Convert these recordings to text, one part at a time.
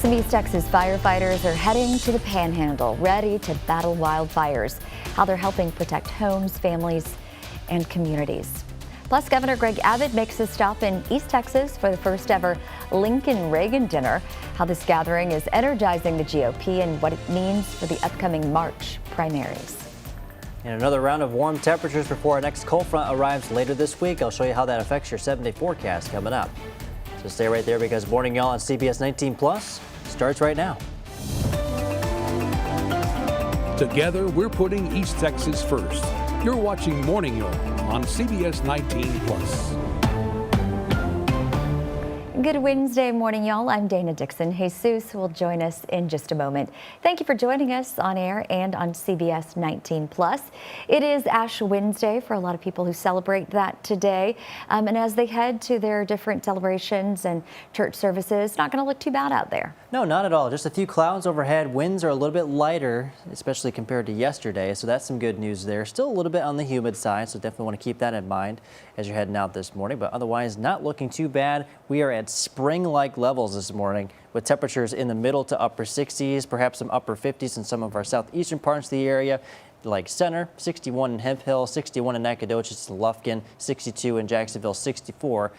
Some East Texas firefighters are heading to the Panhandle, ready to battle wildfires. How they're helping protect homes, families, and communities. Plus, Governor Greg Abbott makes a stop in East Texas for the first ever Lincoln-Reagan dinner. How this gathering is energizing the GOP and what it means for the upcoming March primaries. And another round of warm temperatures before our next cold front arrives later this week. I'll show you how that affects your 7-day forecast coming up. So stay right there because Morning Y'all on CBS19 Plus starts right now. Together, we're putting East Texas first. You're watching Morning Y'all on CBS19 Plus. Good Wednesday morning, y'all. I'm Dana Dixon. Jesus will join us in just a moment. Thank you for joining us on air and on CBS 19 Plus. It is Ash Wednesday for a lot of people who celebrate that today. And as they head to their different celebrations and church services, not going to look too bad out there. No, not at all. Just a few clouds overhead. Winds are a little bit lighter, especially compared to yesterday. So that's some good news there. Still a little bit on the humid side, so definitely want to keep that in mind as you're heading out this morning. But otherwise, not looking too bad. We are at spring-like levels this morning with temperatures in the middle to upper 60s, perhaps some upper 50s in some of our southeastern parts of the area, like Center, 61 in Hemp Hill, 61 in Nacogdoches, Lufkin, 62 in Jacksonville, 64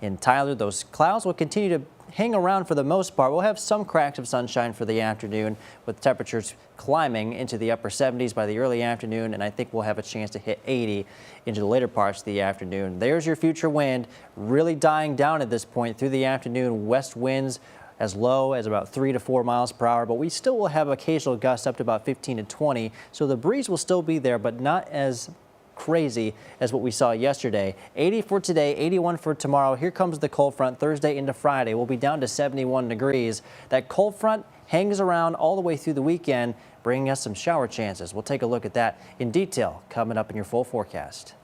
in Tyler. Those clouds will continue to hang around for the most part. We'll have some cracks of sunshine for the afternoon with temperatures climbing into the upper 70s by the early afternoon, and I think we'll have a chance to hit 80 into the later parts of the afternoon. There's your future wind really dying down at this point through the afternoon. West winds as low as about 3 to 4 miles per hour, but we still will have occasional gusts up to about 15 to 20. So the breeze will still be there, but not as crazy as what we saw yesterday. 80 for today, 81 for tomorrow. Here comes the cold front Thursday into Friday. We'll be down to 71 degrees. That cold front hangs around all the way through the weekend, bringing us some shower chances. We'll take a look at that in detail coming up in your full forecast.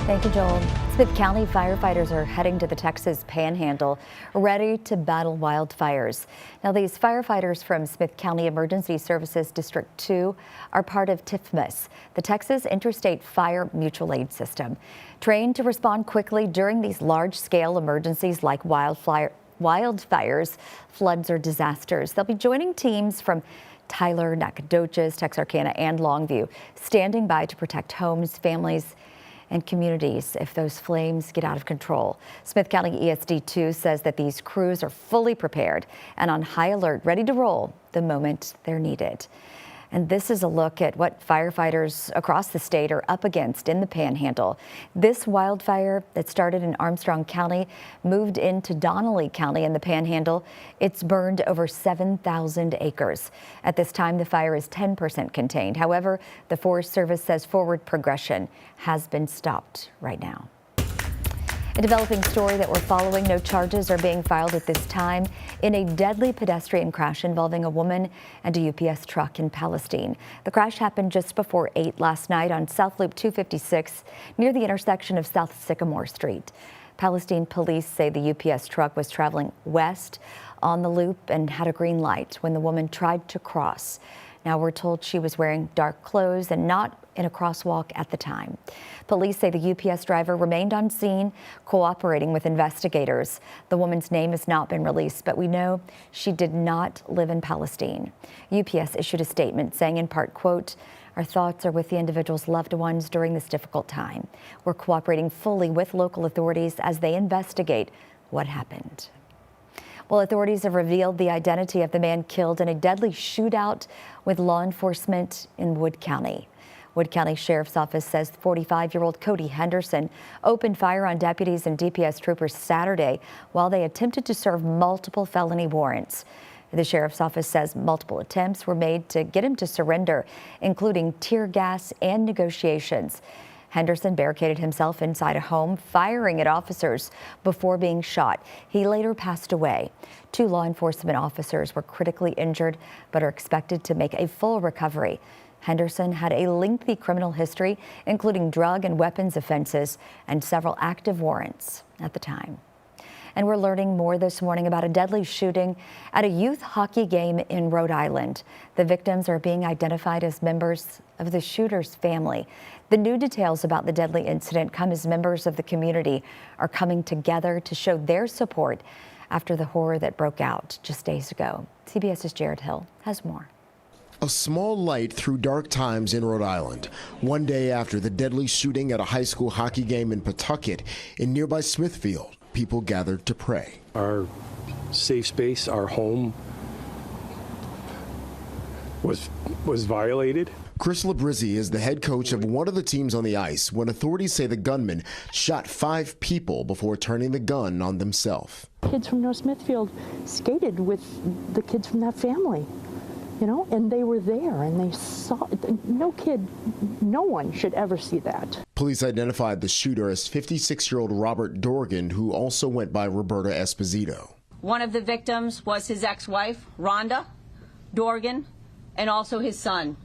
Thank you, Joel. Smith County firefighters are heading to the Texas Panhandle, ready to battle wildfires. Now, these firefighters from Smith County Emergency Services District 2 are part of TIFMAS, the Texas Interstate Fire Mutual Aid System, trained to respond quickly during these large-scale emergencies like wildfires, floods, or disasters. They'll be joining teams from Tyler, Nacogdoches, Texarkana, and Longview, standing by to protect homes, families, and communities if those flames get out of control. Smith County ESD2 says that these crews are fully prepared and on high alert, ready to roll the moment they're needed. And this is a look at what firefighters across the state are up against in the Panhandle. This wildfire that started in Armstrong County moved into Donnelly County in the Panhandle. It's burned over 7,000 acres. At this time, the fire is 10% contained. However, the Forest Service says forward progression has been stopped right now. A developing story that we're following. No charges are being filed at this time in a deadly pedestrian crash involving a woman and a UPS truck in Palestine. The crash happened just before 8 last night on South Loop 256 near the intersection of South Sycamore Street. Palestine police say the UPS truck was traveling west on the loop and had a green light when the woman tried to cross. Now we're told she was wearing dark clothes and not in a crosswalk at the time. Police say the UPS driver remained on scene, cooperating with investigators. The woman's name has not been released, but we know she did not live in Palestine. UPS issued a statement saying in part, quote, "Our thoughts are with the individual's loved ones during this difficult time. We're cooperating fully with local authorities as they investigate what happened." Well, authorities have revealed the identity of the man killed in a deadly shootout with law enforcement in Wood County. Wood County Sheriff's Office says 45-year-old Cody Henderson opened fire on deputies and DPS troopers Saturday while they attempted to serve multiple felony warrants. The Sheriff's Office says multiple attempts were made to get him to surrender, including tear gas and negotiations. Henderson barricaded himself inside a home, firing at officers before being shot. He later passed away. 2 law enforcement officers were critically injured but are expected to make a full recovery. Henderson had a lengthy criminal history, including drug and weapons offenses and several active warrants at the time. And we're learning more this morning about a deadly shooting at a youth hockey game in Rhode Island. The victims are being identified as members of the shooter's family. The new details about the deadly incident come as members of the community are coming together to show their support after the horror that broke out just days ago. CBS's Jared Hill has more. A small light through dark times in Rhode Island. One day after the deadly shooting at a high school hockey game in Pawtucket in nearby Smithfield, people gathered to pray. Our safe space, our home, was violated. Chris Labrizzi is the head coach of one of the teams on the ice when authorities say the gunman shot 5 people before turning the gun on themselves. Kids from North Smithfield skated with the kids from that family, you know, and they were there and they saw it. No one should ever see that. Police identified the shooter as 56-year-old Robert Dorgan, who also went by Roberta Esposito. One of the victims was his ex-wife, Rhonda Dorgan, and also his son,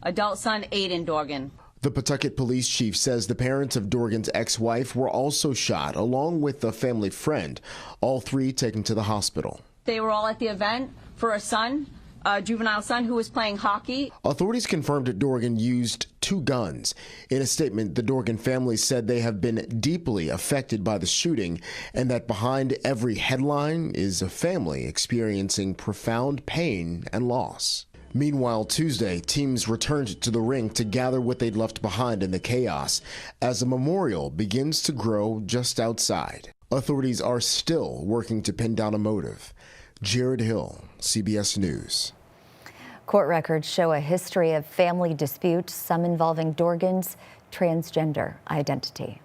adult son Aiden Dorgan. The Pawtucket police chief says the parents of Dorgan's ex-wife were also shot, along with a family friend, all 3 taken to the hospital. They were all at the event for a juvenile son who was playing hockey. Authorities confirmed that Dorgan used 2 guns. In a statement, the Dorgan family said they have been deeply affected by the shooting and that behind every headline is a family experiencing profound pain and loss. Meanwhile, Tuesday, teams returned to the rink to gather what they'd left behind in the chaos as a memorial begins to grow just outside. Authorities are still working to pin down a motive. Jared Hill, CBS News. Court records show a history of family disputes, some involving Dorgan's transgender identity.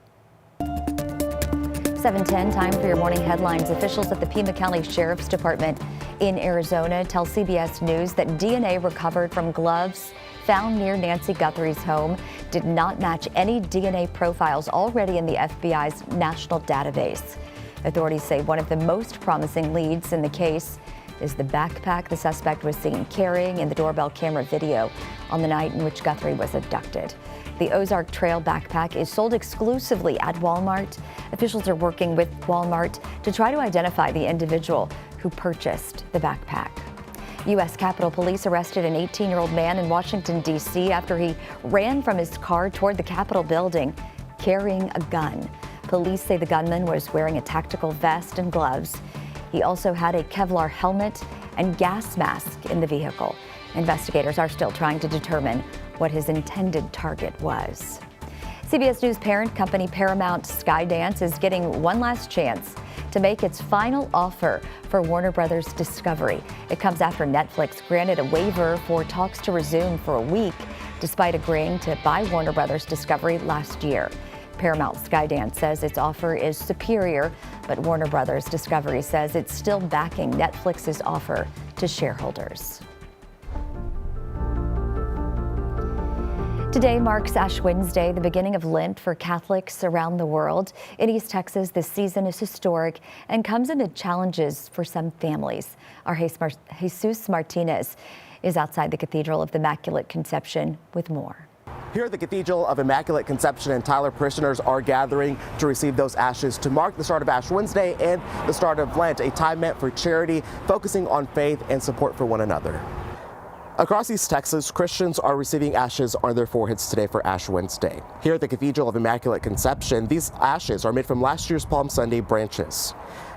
7:10, time for your morning headlines. Officials at the Pima County Sheriff's Department in Arizona tell CBS News that DNA recovered from gloves found near Nancy Guthrie's home did not match any DNA profiles already in the FBI's national database. Authorities say one of the most promising leads in the case is the backpack the suspect was seen carrying in the doorbell camera video on the night in which Guthrie was abducted. The Ozark Trail backpack is sold exclusively at Walmart. Officials are working with Walmart to try to identify the individual who purchased the backpack. U.S. Capitol Police arrested an 18-year-old man in Washington, D.C. after he ran from his car toward the Capitol building carrying a gun. Police say the gunman was wearing a tactical vest and gloves. He also had a Kevlar helmet and gas mask in the vehicle. Investigators are still trying to determine what his intended target was. CBS News parent company Paramount Skydance is getting one last chance to make its final offer for Warner Brothers Discovery. It comes after Netflix granted a waiver for talks to resume for a week, despite agreeing to buy Warner Brothers Discovery last year. Paramount Skydance says its offer is superior, but Warner Brothers Discovery says it's still backing Netflix's offer to shareholders. Today marks Ash Wednesday, the beginning of Lent for Catholics around the world. In East Texas, this season is historic and comes amid challenges for some families. Our Jesus Martinez is outside the Cathedral of the Immaculate Conception with more. Here at the Cathedral of Immaculate Conception in Tyler, parishioners are gathering to receive those ashes to mark the start of Ash Wednesday and the start of Lent, a time meant for charity, focusing on faith and support for one another. Across East Texas, Christians are receiving ashes on their foreheads today for Ash Wednesday. Here at the Cathedral of Immaculate Conception, these ashes are made from last year's Palm Sunday branches.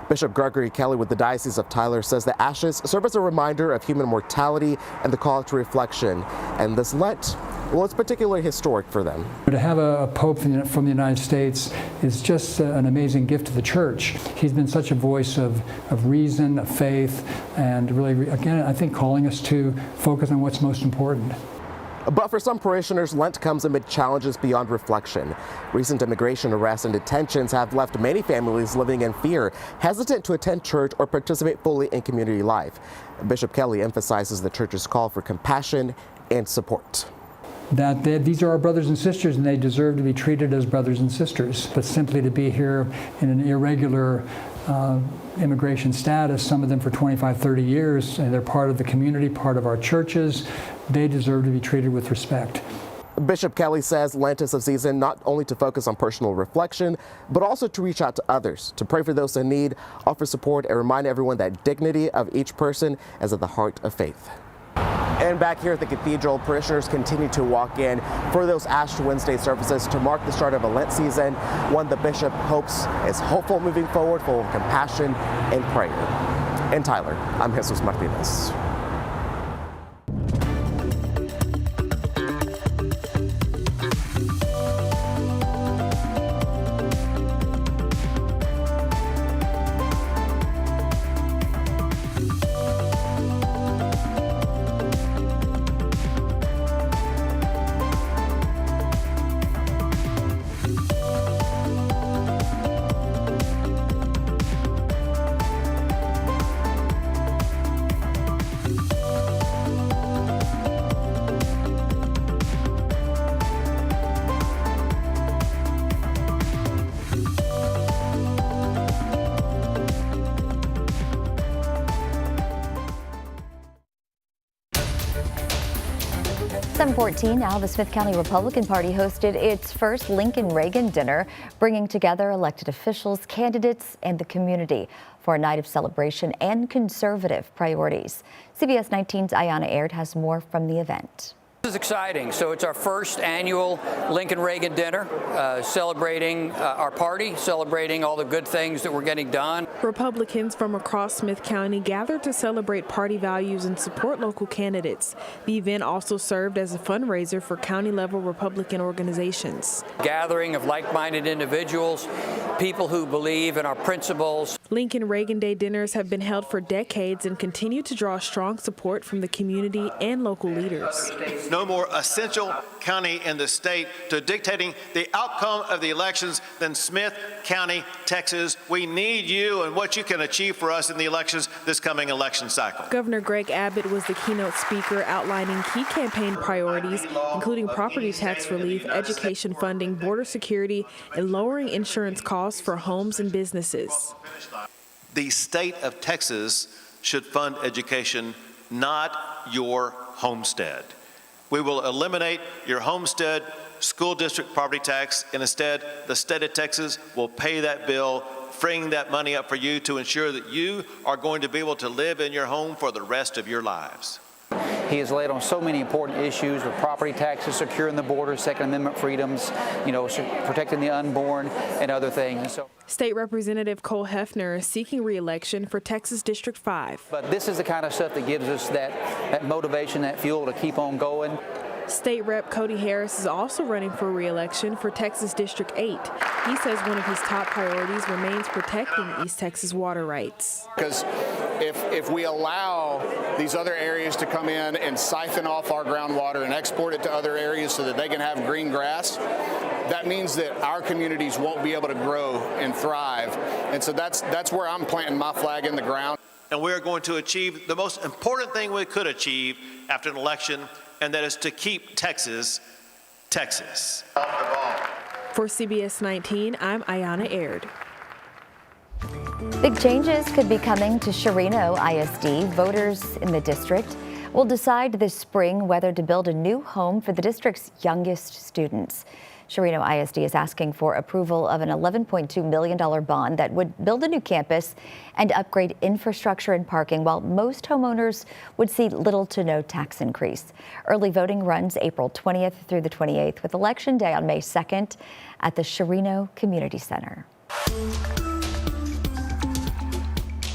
Bishop Gregory Kelly with the Diocese of Tyler says the ashes serve as a reminder of human mortality and the call to reflection. And this Lent, well, it's particularly historic for them. To have a Pope from the United States is just an amazing gift to the Church. He's been such a voice of reason, of faith, and really, again, I think calling us to focus on what's most important. But for some parishioners, Lent comes amid challenges beyond reflection. Recent immigration arrests and detentions have left many families living in fear, hesitant to attend church or participate fully in community life. Bishop Kelly emphasizes the Church's call for compassion and support. That these are our brothers and sisters and they deserve to be treated as brothers and sisters. But simply to be here in an irregular immigration status, some of them for 25, 30 years, and they're part of the community, part of our churches, they deserve to be treated with respect. Bishop Kelly says Lent is a season not only to focus on personal reflection, but also to reach out to others, to pray for those in need, offer support, and remind everyone that dignity of each person is at the heart of faith. And back here at the Cathedral, parishioners continue to walk in for those Ash Wednesday services to mark the start of a Lent season, one the bishop hopes is hopeful moving forward, full of compassion and prayer. In Tyler, I'm Jesus Martinez. Now, the Smith County Republican Party hosted its first Lincoln Reagan dinner, bringing together elected officials, candidates, and the community for a night of celebration and conservative priorities. CBS 19's Ayanna Aird has more from the event. This is exciting. So it's our first annual Lincoln Reagan dinner, celebrating our party, celebrating all the good things that we're getting done. Republicans from across Smith County gathered to celebrate party values and support local candidates. The event also served as a fundraiser for county-level Republican organizations. Gathering of like-minded individuals, people who believe in our principles. Lincoln Reagan Day dinners have been held for decades and continue to draw strong support from the community and local leaders. No more essential county in the state to dictating the outcome of the elections than Smith County, Texas. We need you and what you can achieve for us in the elections this coming election cycle. Governor Greg Abbott was the keynote speaker, outlining key campaign priorities, including property tax relief, education funding, border security, and lowering insurance costs for homes and businesses. The state of Texas should fund education, not your homestead. We will eliminate your homestead school district property tax, and instead the state of Texas will pay that bill, freeing that money up for you to ensure that you are going to be able to live in your home for the rest of your lives. He has laid on so many important issues with property taxes, securing the border, Second Amendment freedoms, protecting the unborn, and other things. So, State Representative Cole Hefner is seeking re-election for Texas District 5. But this is the kind of stuff that gives us that motivation, that fuel to keep on going. State Rep Cody Harris is also running for re-election for Texas District 8. He says one of his top priorities remains protecting East Texas water rights. Because if we allow these other areas to come in and siphon off our groundwater and export it to other areas so that they can have green grass, that means that our communities won't be able to grow and thrive. And so that's where I'm planting my flag in the ground. And we're going to achieve the most important thing we could achieve after an election, and that is to keep Texas, Texas. For CBS 19, I'm Ayanna Aird. Big changes could be coming to Chirino ISD. Voters in the district will decide this spring whether to build a new home for the district's youngest students. Chirino ISD is asking for approval of an $11.2 million bond that would build a new campus and upgrade infrastructure and parking, while most homeowners would see little to no tax increase. Early voting runs April 20th through the 28th, with Election Day on May 2nd at the Chirino Community Center.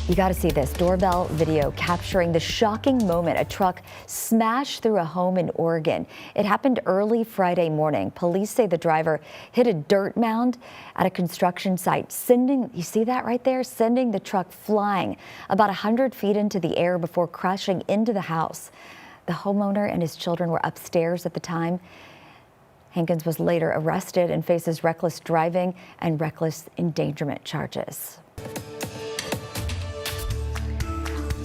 You got to see this doorbell video capturing the shocking moment a truck smashed through a home in Oregon. It happened early Friday morning. Police say the driver hit a dirt mound at a construction site, you see that right there? Sending the truck flying about 100 feet into the air before crashing into the house. The homeowner and his children were upstairs at the time. Hankins was later arrested and faces reckless driving and reckless endangerment charges.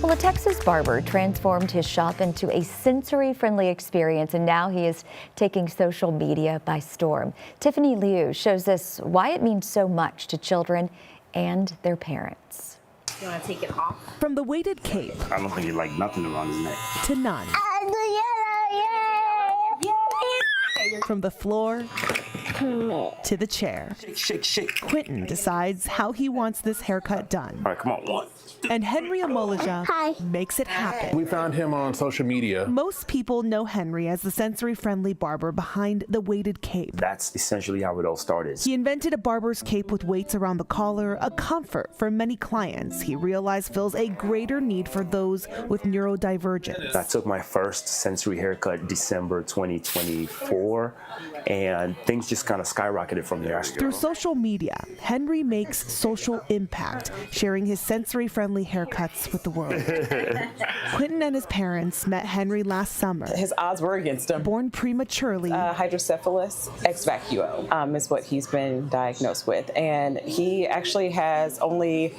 Well, a Texas barber transformed his shop into a sensory-friendly experience, and now he is taking social media by storm. Tiffany Liu shows us why it means so much to children and their parents. You want to take it off? From the weighted cape. I don't think he liked nothing around his neck. To none. From the floor to the chair. Shake. Quentin decides how he wants this haircut done. All right, come on, one. And Henry Amolija makes it happen. We found him on social media. Most people know Henry as the sensory-friendly barber behind the weighted cape. That's essentially how it all started. He invented a barber's cape with weights around the collar, a comfort for many clients he realized fills a greater need for those with neurodivergence. I took my first sensory haircut December 2024, and things just kind of skyrocketed from there. Through social media, Henry makes social impact, sharing his sensory-friendly haircuts with the world. Quentin and his parents met Henry last summer. His odds were against him. Born prematurely. Hydrocephalus ex vacuo is what he's been diagnosed with. And he actually has only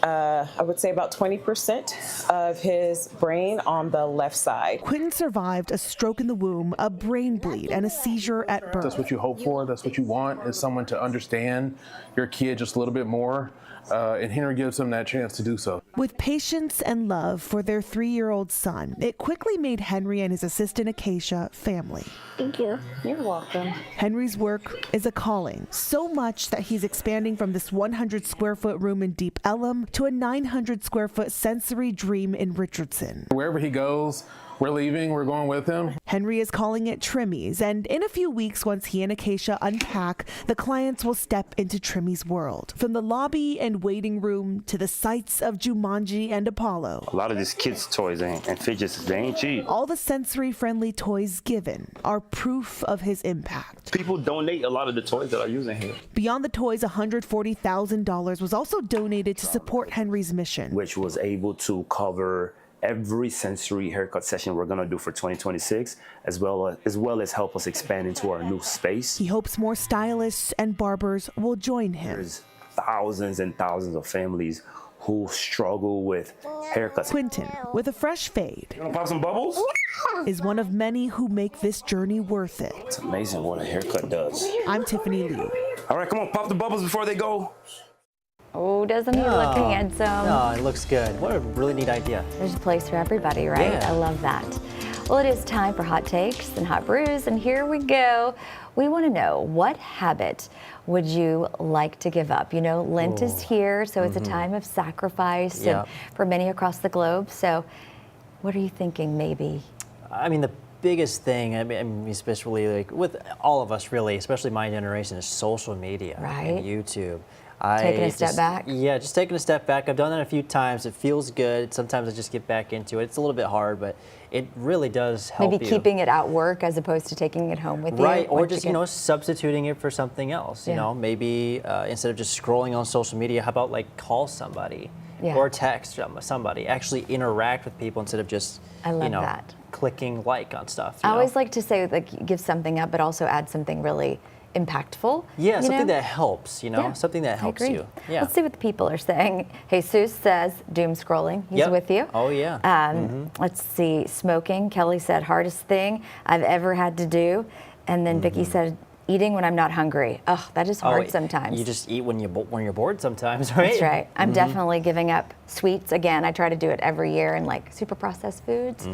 I would say about 20% of his brain on the left side. Quentin survived a stroke in the womb, a brain bleed, and a seizure at birth. That's what you hope for. That's what you want, is someone to understand your kid just a little bit more. And Henry gives them that chance to do so. With patience and love for their 3-year-old son, it quickly made Henry and his assistant Acacia family. Thank you. You're welcome. Henry's work is a calling, so much that he's expanding from this 100-square-foot room in Deep Ellum to a 900-square-foot sensory dream in Richardson. Wherever he goes, we're leaving, we're going with him. Henry is calling it Trimmy's, and in a few weeks, once he and Acacia unpack, the clients will step into Trimmy's world. From the lobby and waiting room to the sights of Jumanji and Apollo. A lot of these kids' toys and fidgets, they ain't cheap. All the sensory-friendly toys given are proof of his impact. People donate a lot of the toys that are using here. Beyond the toys, $140,000 was also donated to support Henry's mission, which was able to cover every sensory haircut session we're going to do for 2026, as well as help us expand into our new space. He hopes more stylists and barbers will join him. There's thousands and thousands of families who struggle with haircuts. Quentin, with a fresh fade, you want to pop some bubbles? Is one of many who make this journey worth it. It's amazing what a haircut does. I'm Tiffany Liu. All right, come on, pop the bubbles before they go. Oh, doesn't he look handsome? No, it looks good. What a really neat idea. There's a place for everybody, right? Yeah. I love that. Well, it is time for hot takes and hot brews, and here we go. We want to know, what habit would you like to give up? You know, Lent is here, so it's a time of sacrifice and for many across the globe. So what are you thinking maybe? I mean, the biggest thing, I mean, especially like with all of us really, especially my generation, is social media and YouTube. Taking a step back? Yeah, just taking a step back. I've done that a few times. It feels good. Sometimes I just get back into it. It's a little bit hard, but it really does help Maybe keeping it at work as opposed to taking it home with you. Right, or just, you know, substituting it for something else. You know, maybe instead of just scrolling on social media, how about like call somebody or text somebody. Actually interact with people instead of just, you know, clicking like on stuff. I always like to say, like, give something up, but also add something really impactful. Yeah, something that helps, you know, something that helps you. Yeah. Let's see what the people are saying. Jesus says doom scrolling. He's with you. Oh, yeah. Let's see, smoking. Kelly said hardest thing I've ever had to do. And then Vicky said eating when I'm not hungry. Oh, that is hard sometimes. You just eat when you're bored sometimes, right? That's right. I'm definitely giving up sweets again. I try to do it every year, and like super processed foods,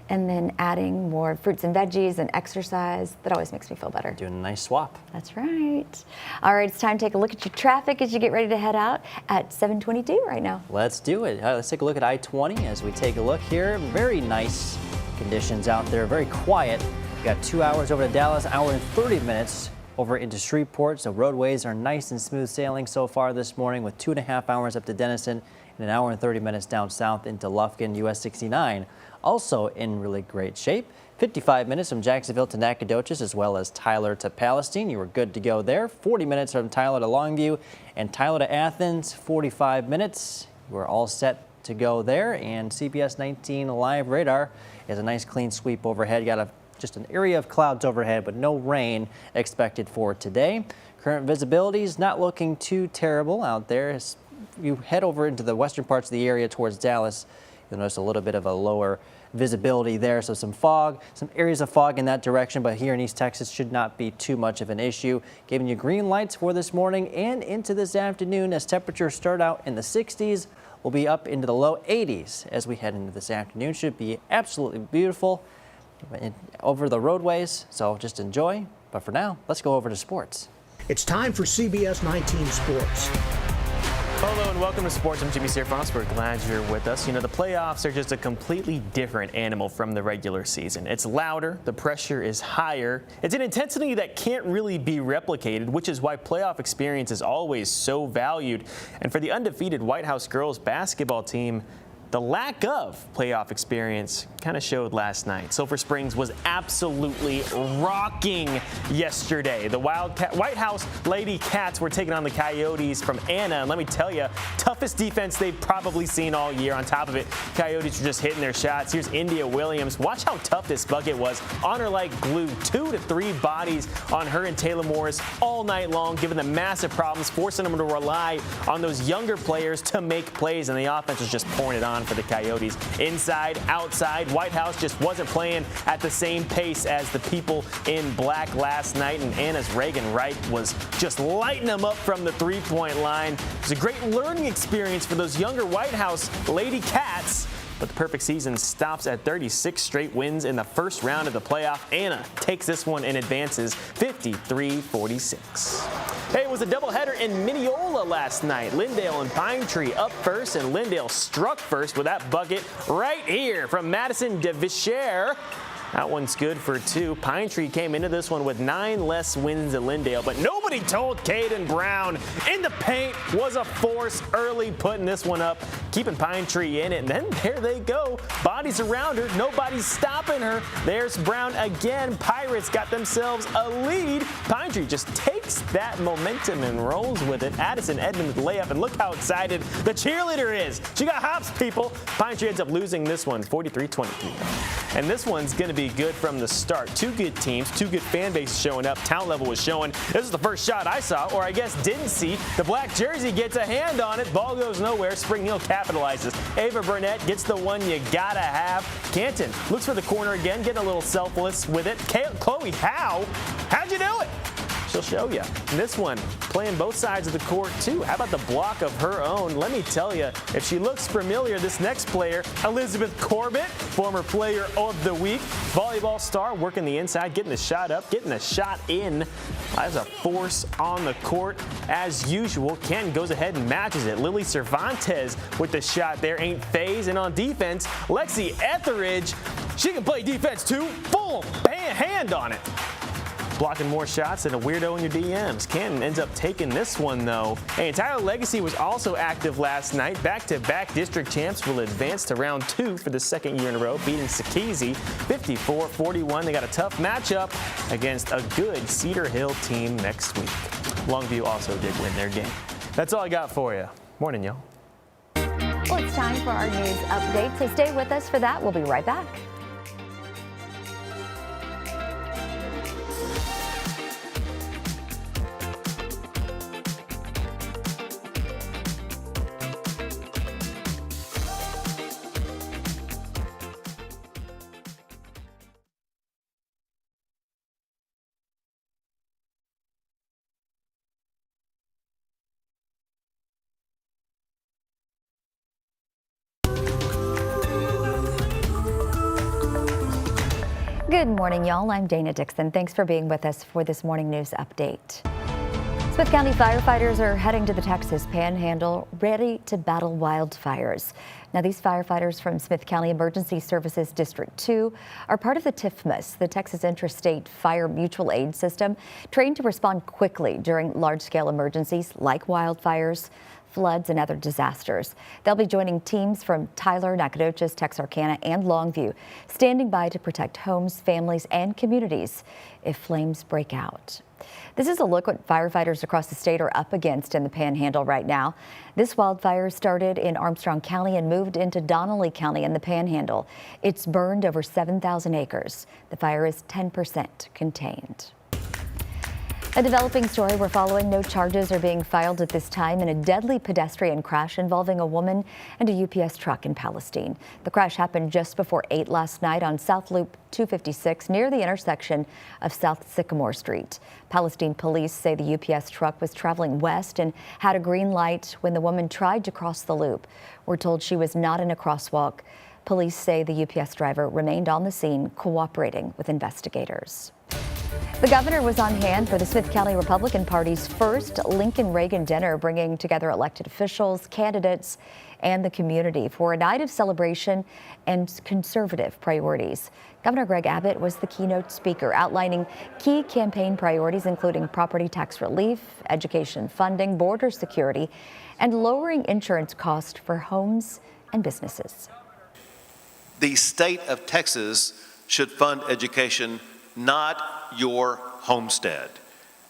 and then adding more fruits and veggies and exercise. That always makes me feel better. Doing a nice swap. That's right. All right, it's time to take a look at your traffic as you get ready to head out at 7:22 right now. Let's do it. Let's take a look at I-20 as we take a look here. Very nice conditions out there. Very quiet. We got 2 hours over to Dallas, hour and 30 minutes over into Shreveport. So roadways are nice and smooth sailing so far this morning, with 2.5 hours up to Denison and an hour and 30 minutes down south into Lufkin. US 69 also in really great shape. 55 minutes from Jacksonville to Nacogdoches, as well as Tyler to Palestine. You were good to go there. 40 minutes from Tyler to Longview, and Tyler to Athens, 45 minutes. You were all set to go there. And CBS19 live radar is a nice clean sweep overhead. Got just an area of clouds overhead, but no rain expected for today. Current visibility is not looking too terrible out there. As you head over into the western parts of the area towards Dallas, you'll notice a little bit of a lower visibility there. So some fog, some areas of fog in that direction, but here in East Texas should not be too much of an issue. Giving you green lights for this morning and into this afternoon, as temperatures start out in the 60s. We'll be up into the low 80s as we head into this afternoon. Should be absolutely beautiful over the roadways, so just enjoy. But for now, let's go over to sports. It's time for CBS 19 Sports. Hello and welcome to Sports. I'm Jimmy Serafanos. We're glad you're with us. You know, the playoffs are just a completely different animal from the regular season. It's louder, the pressure is higher. It's an intensity that can't really be replicated, which is why playoff experience is always so valued. And for the undefeated White House girls basketball team, the lack of playoff experience kind of showed last night. Sulphur Springs was absolutely rocking yesterday. The White House Lady Cats were taking on the Coyotes from Anna, and let me tell you, toughest defense they've probably seen all year. On top of it, Coyotes were just hitting their shots. Here's India Williams. Watch how tough this bucket was. On her like glue, 2 to 3 bodies on her and Taylor Morris all night long, giving them massive problems, forcing them to rely on those younger players to make plays, and the offense was just pouring it on for the Coyotes. Inside, outside, White House just wasn't playing at the same pace as the people in black last night, and Anna's Reagan Wright was just lighting them up from the three-point line. It was a great learning experience for those younger White House Lady Cats. But the perfect season stops at 36 straight wins in the first round of the playoff. Anna takes this one and advances 53-46. Hey, it was a doubleheader in Mineola last night. Lindale and Pine Tree up first, and Lindale struck first with that bucket right here from Madison DeVicher. That one's good for 2. Pine Tree came into this one with 9 less wins than Lindale, but nobody told Caden Brown in the paint was a force early, putting this one up, keeping Pine Tree in it, and then there they go. Bodies around her, nobody's stopping her. There's Brown again. Pirates got themselves a lead. Pine Tree just takes that momentum and rolls with it. Addison Edmond with the layup, and look how excited the cheerleader is. She got hops, people. Pine Tree ends up losing this one, 43-23. And this one's going to be good from the start. 2 good teams, 2 good fan bases showing up. Talent level was showing. This is the first shot I saw, or I guess didn't see. The black jersey gets a hand on it. Ball goes nowhere. Spring Hill capitalizes. Ava Burnett gets the one you gotta have. Canton looks for the corner again, getting a little selfless with it. Chloe Howe, how'd you do it? She'll show you. And this one, playing both sides of the court, too. How about the block of her own? Let me tell you, if she looks familiar, this next player, Elizabeth Corbett, former player of the week, volleyball star, working the inside, getting the shot up, getting the shot in. As a force on the court, as usual. Canton goes ahead and matches it. Lily Cervantes with the shot there, ain't phased. And on defense, Lexi Etheridge, she can play defense, too. Full hand on it. Blocking more shots than a weirdo in your DMs. Canton ends up taking this one, though. And Tyler Legacy was also active last night. Back-to-back district champs will advance to round 2 for the second year in a row, beating Sakizzi 54-41. They got a tough matchup against a good Cedar Hill team next week. Longview also did win their game. That's all I got for you. Morning, y'all. Well, it's time for our news update, so stay with us for that. We'll be right back. Good morning, y'all. I'm Dana Dixon. Thanks for being with us for this morning news update. Smith County firefighters are heading to the Texas Panhandle, ready to battle wildfires. Now, these firefighters from Smith County Emergency Services District 2 are part of the TIFMAS, the Texas Interstate Fire Mutual Aid System, trained to respond quickly during large-scale emergencies like wildfires, floods, and other disasters. They'll be joining teams from Tyler, Nacogdoches, Texarkana, and Longview, standing by to protect homes, families, and communities if flames break out. This is a look what firefighters across the state are up against in the Panhandle right now. This wildfire started in Armstrong County and moved into Donnelly County in the Panhandle. It's burned over 7,000 acres. The fire is 10% contained. A developing story we're following. No charges are being filed at this time in a deadly pedestrian crash involving a woman and a UPS truck in Palestine. The crash happened just before 8 last night on South Loop 256 near the intersection of South Sycamore Street. Palestine police say the UPS truck was traveling west and had a green light when the woman tried to cross the loop. We're told she was not in a crosswalk. Police say the UPS driver remained on the scene, cooperating with investigators. The governor was on hand for the Smith County Republican Party's first Lincoln Reagan dinner, bringing together elected officials, candidates, and the community for a night of celebration and conservative priorities. Governor Greg Abbott was the keynote speaker, outlining key campaign priorities, including property tax relief, education funding, border security, and lowering insurance costs for homes and businesses. The state of Texas should fund education, not your homestead.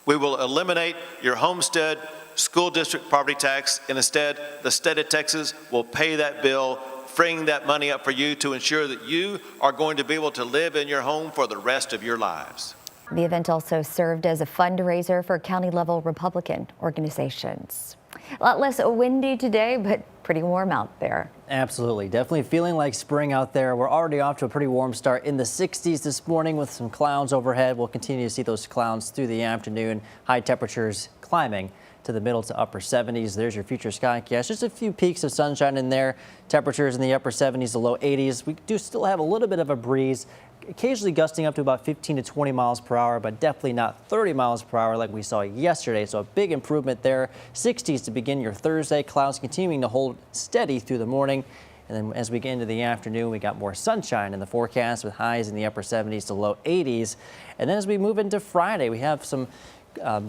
We will eliminate your homestead school district property tax, and instead the state of Texas will pay that bill, freeing that money up for you to ensure that you are going to be able to live in your home for the rest of your lives. The event also served as a fundraiser for county-level Republican organizations. A lot less windy today, but pretty warm out there. Absolutely. Definitely feeling like spring out there. We're already off to a pretty warm start in the 60s this morning with some clouds overhead. We'll continue to see those clouds through the afternoon. High temperatures climbing to the middle to upper 70s. There's your future skycast. Just a few peaks of sunshine in there. Temperatures in the upper 70s to low 80s. We do still have a little bit of a breeze, occasionally gusting up to about 15 to 20 miles per hour, but definitely not 30 miles per hour like we saw yesterday. So a big improvement there. 60s to begin your Thursday. Clouds continuing to hold steady through the morning. And then as we get into the afternoon, we got more sunshine in the forecast with highs in the upper 70s to low 80s. And then as we move into Friday, we have some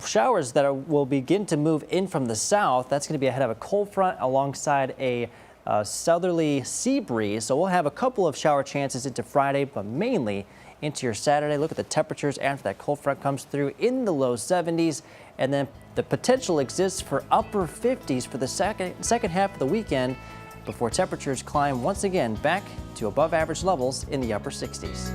showers that will begin to move in from the south. That's going to be ahead of a cold front alongside a southerly sea breeze. So we'll have a couple of shower chances into Friday, but mainly into your Saturday. Look at the temperatures after that cold front comes through in the low 70s. And then the potential exists for upper 50s for the second half of the weekend before temperatures climb once again back to above average levels in the upper 60s.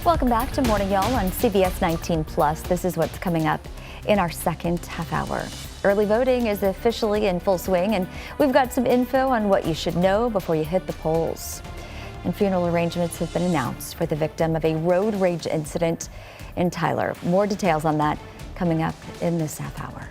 Welcome back to Morning Y'all on CBS 19 Plus. This is what's coming up in our second half hour. Early voting is officially in full swing, and we've got some info on what you should know before you hit the polls. And funeral arrangements have been announced for the victim of a road rage incident in Tyler. More details on that coming up in this half hour.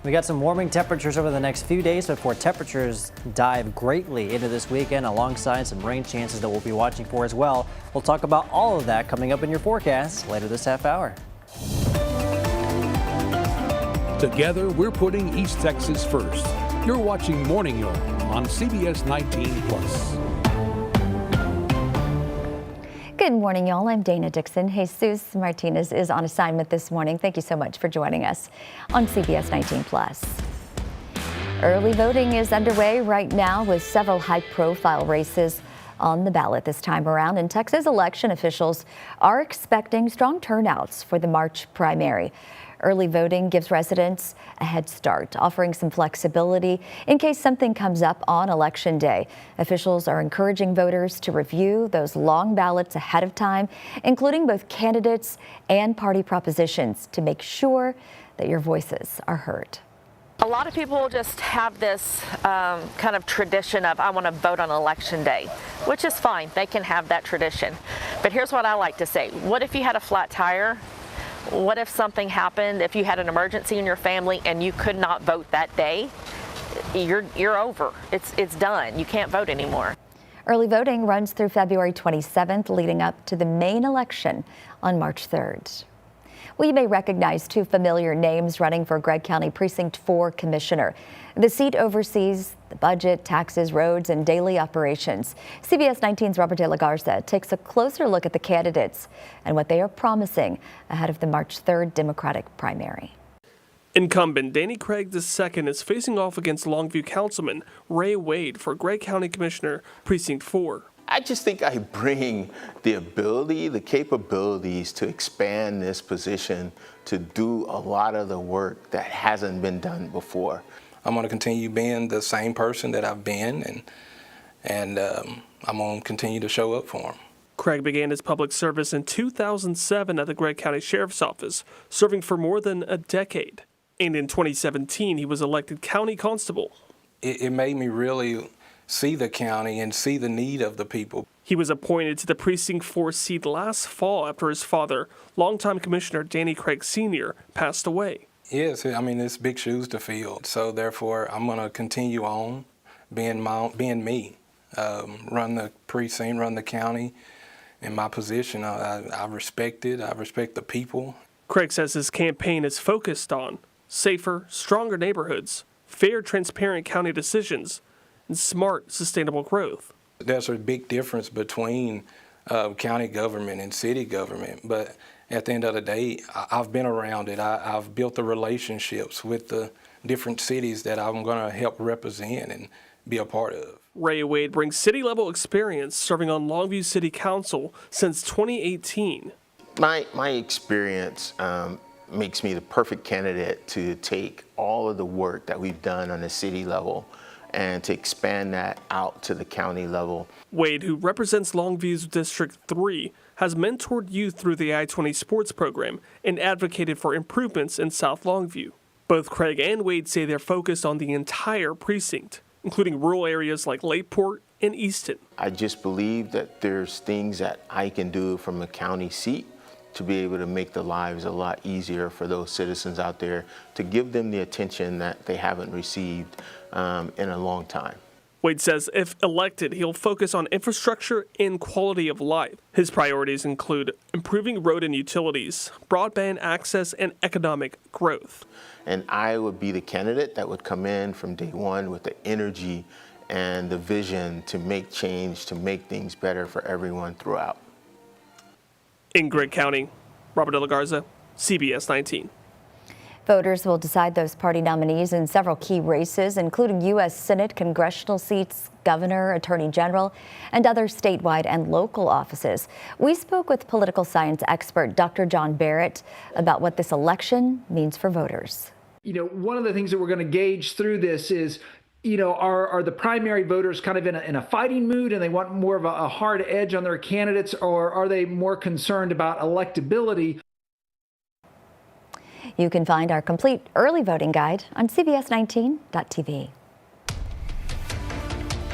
We got some warming temperatures over the next few days before temperatures dive greatly into this weekend, alongside some rain chances that we'll be watching for as well. We'll talk about all of that coming up in your forecast later this half hour. Together, we're putting East Texas first. You're watching Morning York on CBS 19 Plus. Good morning, y'all. I'm Dana Dixon. Jesus Martinez is on assignment this morning. Thank you so much for joining us on CBS 19 Plus. Early voting is underway right now with several high-profile races on the ballot this time around, and Texas election officials are expecting strong turnouts for the March primary. Early voting gives residents a head start, offering some flexibility in case something comes up on Election Day. Officials are encouraging voters to review those long ballots ahead of time, including both candidates and party propositions, to make sure that your voices are heard. A lot of people just have this kind of tradition of, I want to vote on Election Day, which is fine. They can have that tradition. But here's what I like to say. What if you had a flat tire? What if something happened, if you had an emergency in your family and you could not vote that day? You're over. It's done. You can't vote anymore. Early voting runs through February 27th, leading up to the main election on March 3rd. Well, you may recognize two familiar names running for Gregg County Precinct 4 Commissioner. The seat oversees the budget, taxes, roads, and daily operations. CBS 19's Robert De La Garza takes a closer look at the candidates and what they are promising ahead of the March 3rd Democratic primary. Incumbent Danny Craig II is facing off against Longview Councilman Ray Wade for Gregg County Commissioner Precinct 4. I just think I bring the ability, the capabilities to expand this position to do a lot of the work that hasn't been done before. I'm going to continue being the same person that I've been, and I'm going to continue to show up for them. Craig began his public service in 2007 at the Gregg County Sheriff's Office, serving for more than a decade. And in 2017, he was elected county constable. It made me really see the county and see the need of the people. He was appointed to the Precinct 4 seat last fall after his father, longtime Commissioner Danny Craig Sr., passed away. Yes, I mean, it's big shoes to fill. So therefore, I'm going to continue on being me, run the precinct, run the county. In my position, I respect it. I respect the people. Craig says his campaign is focused on safer, stronger neighborhoods, fair, transparent county decisions, and smart, sustainable growth. There's a big difference between county government and city government, but at the end of the day, I've been around it. I've built the relationships with the different cities that I'm going to help represent and be a part of. Ray Wade brings city-level experience serving on Longview City Council since 2018. My experience makes me the perfect candidate to take all of the work that we've done on the city level and to expand that out to the county level. Wade, who represents Longview's District 3, has mentored youth through the I-20 sports program and advocated for improvements in South Longview. Both Craig and Wade say they're focused on the entire precinct, including rural areas like Lakeport and Easton. I just believe that there's things that I can do from a county seat to be able to make the lives a lot easier for those citizens out there, to give them the attention that they haven't received in a long time. Wade says if elected, he'll focus on infrastructure and quality of life. His priorities include improving road and utilities, broadband access, and economic growth. And I would be the candidate that would come in from day one with the energy and the vision to make change, to make things better for everyone throughout. In Gregg County, Robert De La Garza, CBS 19. Voters will decide those party nominees in several key races, including U.S. Senate, congressional seats, governor, attorney general, and other statewide and local offices. We spoke with political science expert Dr. John Barrett about what this election means for voters. You know, one of the things that we're going to gauge through this is, you know, are the primary voters kind of in a fighting mood and they want more of a hard edge on their candidates, or are they more concerned about electability? You can find our complete early voting guide on CBS19.tv.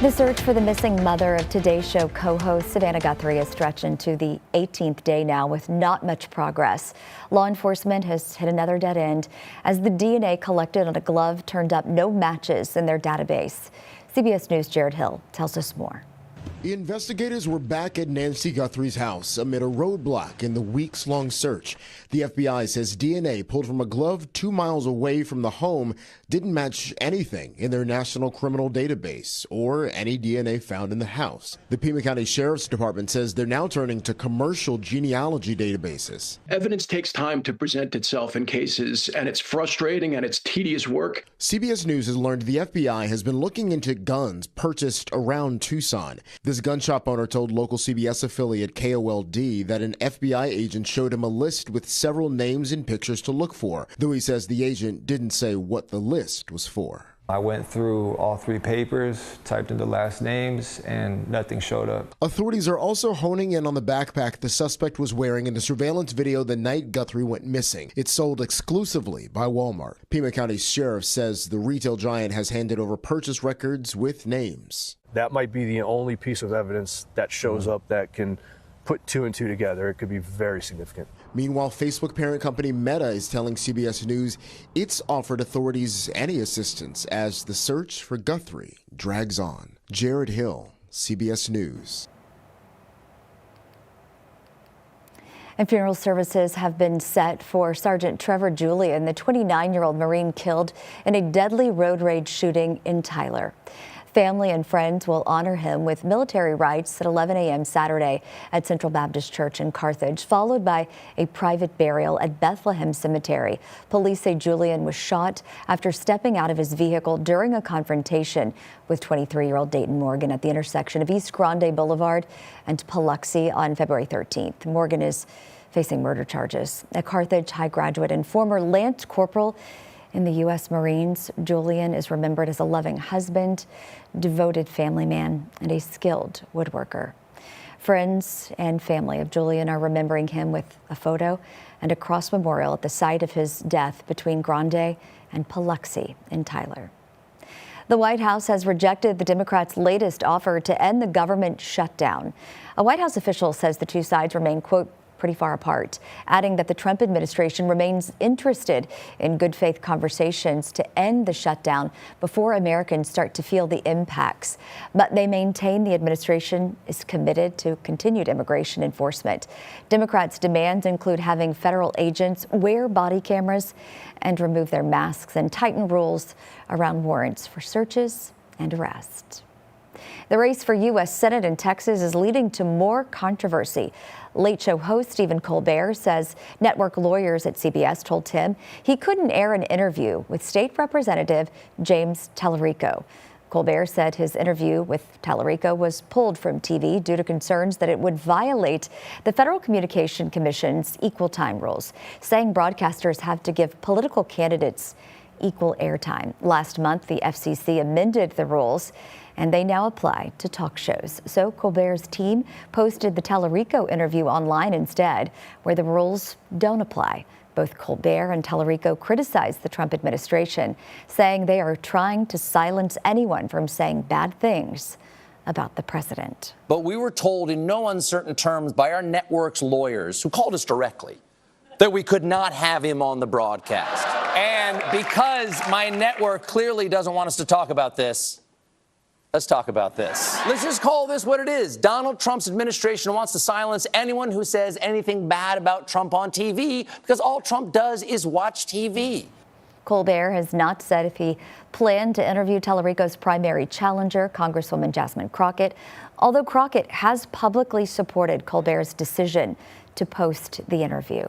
The search for the missing mother of Today's Show co-host Savannah Guthrie is stretched into the 18th day now with not much progress. Law enforcement has hit another dead end as the DNA collected on a glove turned up no matches in their database. CBS News' Jared Hill tells us more. Investigators were back at Nancy Guthrie's house amid a roadblock in the weeks-long search. The FBI says DNA pulled from a glove 2 miles away from the home didn't match anything in their national criminal database or any DNA found in the house. The Pima County Sheriff's Department says they're now turning to commercial genealogy databases. Evidence takes time to present itself in cases, and it's frustrating and it's tedious work. CBS News has learned the FBI has been looking into guns purchased around Tucson. This gun shop owner told local CBS affiliate KOLD that an FBI agent showed him a list with several names and pictures to look for, though he says the agent didn't say what the list was for. I went through all 3 papers, typed in the last names, and nothing showed up. Authorities are also honing in on the backpack the suspect was wearing in the surveillance video the night Guthrie went missing. It's sold exclusively by Walmart. Pima County Sheriff says the retail giant has handed over purchase records with names. That might be the only piece of evidence that shows up that can put 2 and 2 together. It could be very significant. Meanwhile, Facebook parent company Meta is telling CBS News it's offered authorities any assistance as the search for Guthrie drags on. Jared Hill, CBS News. And funeral services have been set for Sergeant Trevor Julian, the 29-year-old Marine killed in a deadly road rage shooting in Tyler. Family and friends will honor him with military rites at 11 a.m. Saturday at Central Baptist Church in Carthage, followed by a private burial at Bethlehem Cemetery. Police say Julian was shot after stepping out of his vehicle during a confrontation with 23-year-old Dayton Morgan at the intersection of East Grande Boulevard and Paluxy on February 13th. Morgan is facing murder charges. A Carthage High graduate and former Lance Corporal in the U.S. Marines, Julian is remembered as a loving husband, devoted family man, and a skilled woodworker. Friends and family of Julian are remembering him with a photo and a cross memorial at the site of his death between Grande and Paluxy in Tyler. The White House has rejected the Democrats' latest offer to end the government shutdown. A White House official says the two sides remain, quote, pretty far apart, adding that the Trump administration remains interested in good faith conversations to end the shutdown before Americans start to feel the impacts. But they maintain the administration is committed to continued immigration enforcement. Democrats' demands include having federal agents wear body cameras and remove their masks and tighten rules around warrants for searches and arrests. The race for U.S. Senate in Texas is leading to more controversy. Late Show host Stephen Colbert says network lawyers at CBS told him he couldn't air an interview with State Representative James Tallarico. Colbert said his interview with Tallarico was pulled from TV due to concerns that it would violate the Federal Communication Commission's equal time rules, saying broadcasters have to give political candidates equal airtime. Last month, the FCC amended the rules, and they now apply to talk shows. So Colbert's team posted the Tallarico interview online instead, where the rules don't apply. Both Colbert and Tallarico criticized the Trump administration, saying they are trying to silence anyone from saying bad things about the president. But we were told in no uncertain terms by our network's lawyers, who called us directly, that we could not have him on the broadcast. And because my network clearly doesn't want us to talk about this, let's talk about this. Let's just call this what it is. Donald Trump's administration wants to silence anyone who says anything bad about Trump on TV because all Trump does is watch TV. Colbert has not said if he planned to interview Tallarico's primary challenger, Congresswoman Jasmine Crockett, although Crockett has publicly supported Colbert's decision to post the interview.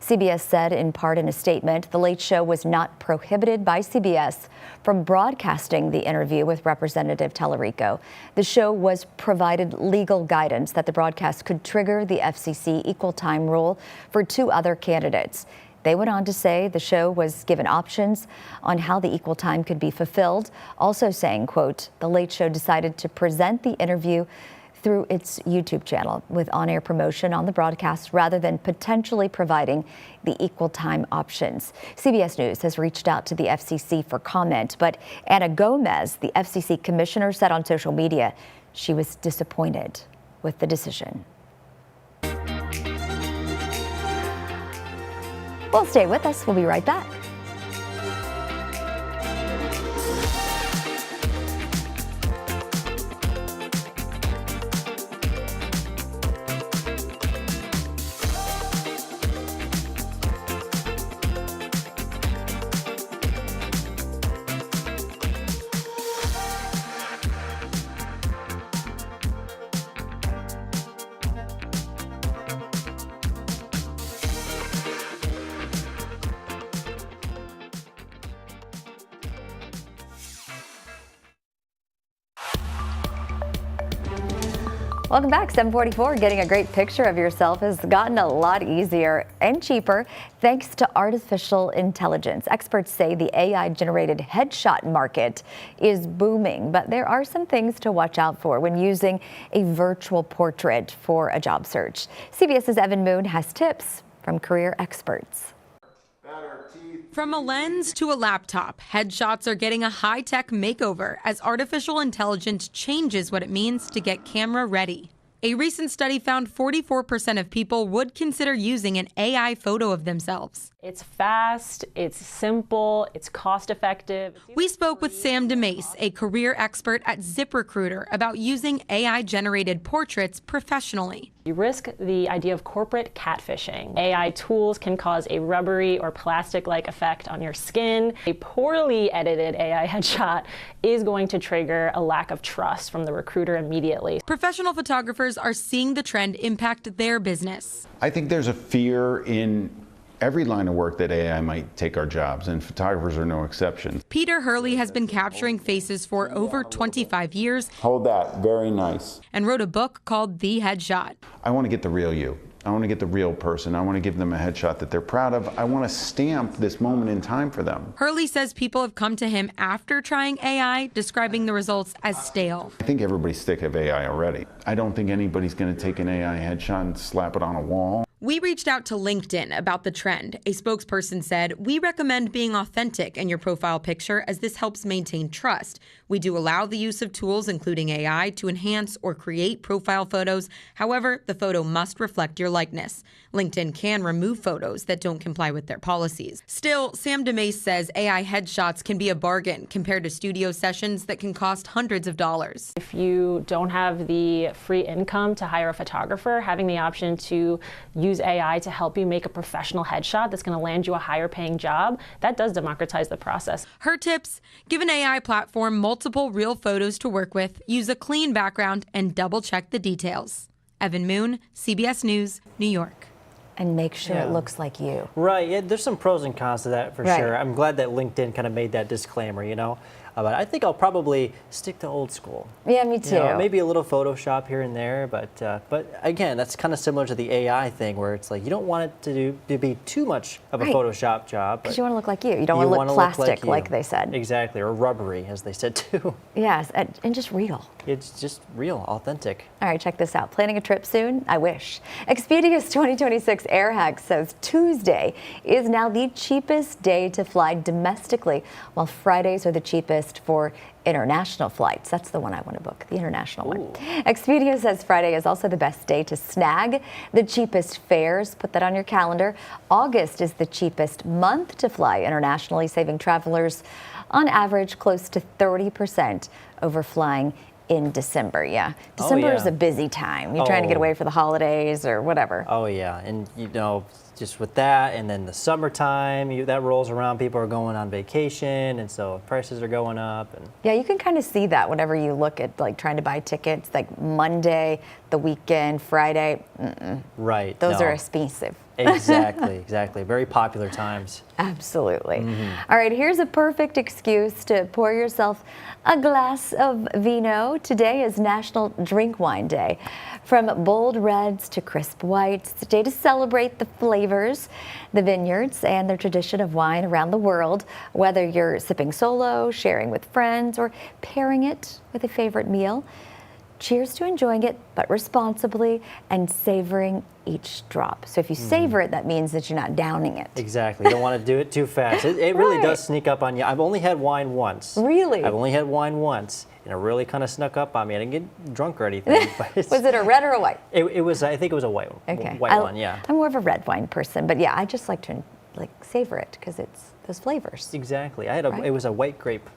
CBS said in part in a statement, The Late Show was not prohibited by CBS from broadcasting the interview with Representative Tallarico. The show was provided legal guidance that the broadcast could trigger the FCC equal time rule for 2 other candidates. They went on to say the show was given options on how the equal time could be fulfilled, also saying, quote, The Late Show decided to present the interview through its YouTube channel with on-air promotion on the broadcast rather than potentially providing the equal time options. CBS News has reached out to the FCC for comment, but Anna Gomez, the FCC commissioner, said on social media she was disappointed with the decision. Well, stay with us. We'll be right back. Welcome back. 7:44. Getting a great picture of yourself has gotten a lot easier and cheaper thanks to artificial intelligence. Experts say the AI-generated headshot market is booming, but there are some things to watch out for when using a virtual portrait for a job search. CBS's Evan Moon has tips from career experts. From a lens to a laptop, headshots are getting a high-tech makeover as artificial intelligence changes what it means to get camera ready. A recent study found 44% of people would consider using an AI photo of themselves. It's fast, it's simple, it's cost-effective. We spoke with Sam DeMace, a career expert at ZipRecruiter, about using AI-generated portraits professionally. You risk the idea of corporate catfishing. AI tools can cause a rubbery or plastic-like effect on your skin. A poorly edited AI headshot is going to trigger a lack of trust from the recruiter immediately. Professional photographers are seeing the trend impact their business. I think there's a fear in every line of work that AI might take our jobs, and photographers are no exception. Peter Hurley has been capturing faces for over 25 years. Hold that, very nice. And wrote a book called The Headshot. I want to get the real you. I want to get the real person. I want to give them a headshot that they're proud of. I want to stamp this moment in time for them. Hurley says people have come to him after trying AI, describing the results as stale. I think everybody's sick of AI already. I don't think anybody's going to take an AI headshot and slap it on a wall. We reached out to LinkedIn about the trend. A spokesperson said, "We recommend being authentic in your profile picture as this helps maintain trust. We do allow the use of tools, including AI, to enhance or create profile photos. However, the photo must reflect your likeness. LinkedIn can remove photos that don't comply with their policies." Still, Sam DeMace says AI headshots can be a bargain compared to studio sessions that can cost hundreds of dollars. If you don't have the free income to hire a photographer, having the option to use AI to help you make a professional headshot that's going to land you a higher paying job, that does democratize the process. Her tips: give an AI platform multiple real photos to work with, use a clean background, and double check the details. Evan Moon, CBS News, New York. And make sure it looks like you. Right. Yeah, there's some pros and cons to that for sure. I'm glad that LinkedIn kind of made that disclaimer, you know. But I think I'll probably stick to old school. Yeah, me too. You know, maybe a little Photoshop here and there, but again, that's kind of similar to the AI thing, where it's like you don't want it to be too much of a Photoshop job. Because you want to look like you. You don't want to look plastic, like they said. Exactly, or rubbery, as they said too. Yes, and just real. It's just real, authentic. All right, check this out. Planning a trip soon? I wish. Expedia's 2026 Air Hack says Tuesday is now the cheapest day to fly domestically, while Fridays are the cheapest for international flights. That's the one I want to book, the international one. Expedia says Friday is also the best day to snag the cheapest fares. Put that on your calendar. August is the cheapest month to fly internationally, saving travelers on average close to 30% over flying in December. Yeah, December is a busy time. You're trying to get away for the holidays or whatever. Oh yeah, and you know, just with that, and then the summertime that rolls around, people are going on vacation, and so prices are going up. And yeah, you can kind of see that whenever you look at like trying to buy tickets, like Monday, the weekend, Friday. Right. Those are expensive. Exactly. Very popular times. Absolutely. All right, here's a perfect excuse to pour yourself a glass of vino. Today is National Drink Wine Day. From bold reds to crisp whites, it's a day to celebrate the flavors, the vineyards, and the tradition of wine around the world. Whether you're sipping solo, sharing with friends, or pairing it with a favorite meal, Cheers to enjoying it, but responsibly and savoring each drop. So if you savor it, that means that you're not downing it. Exactly. You don't want to do it too fast. It really does sneak up on you. I've only had wine once. Really? I've only had wine once, and it really kind of snuck up on me. I didn't get drunk or anything. But Was it a red or a white? It was. I think it was a white. Okay. White one. Yeah. I'm more of a red wine person, but yeah, I just like to savor it because it's those flavors. Exactly. I had It was a white grape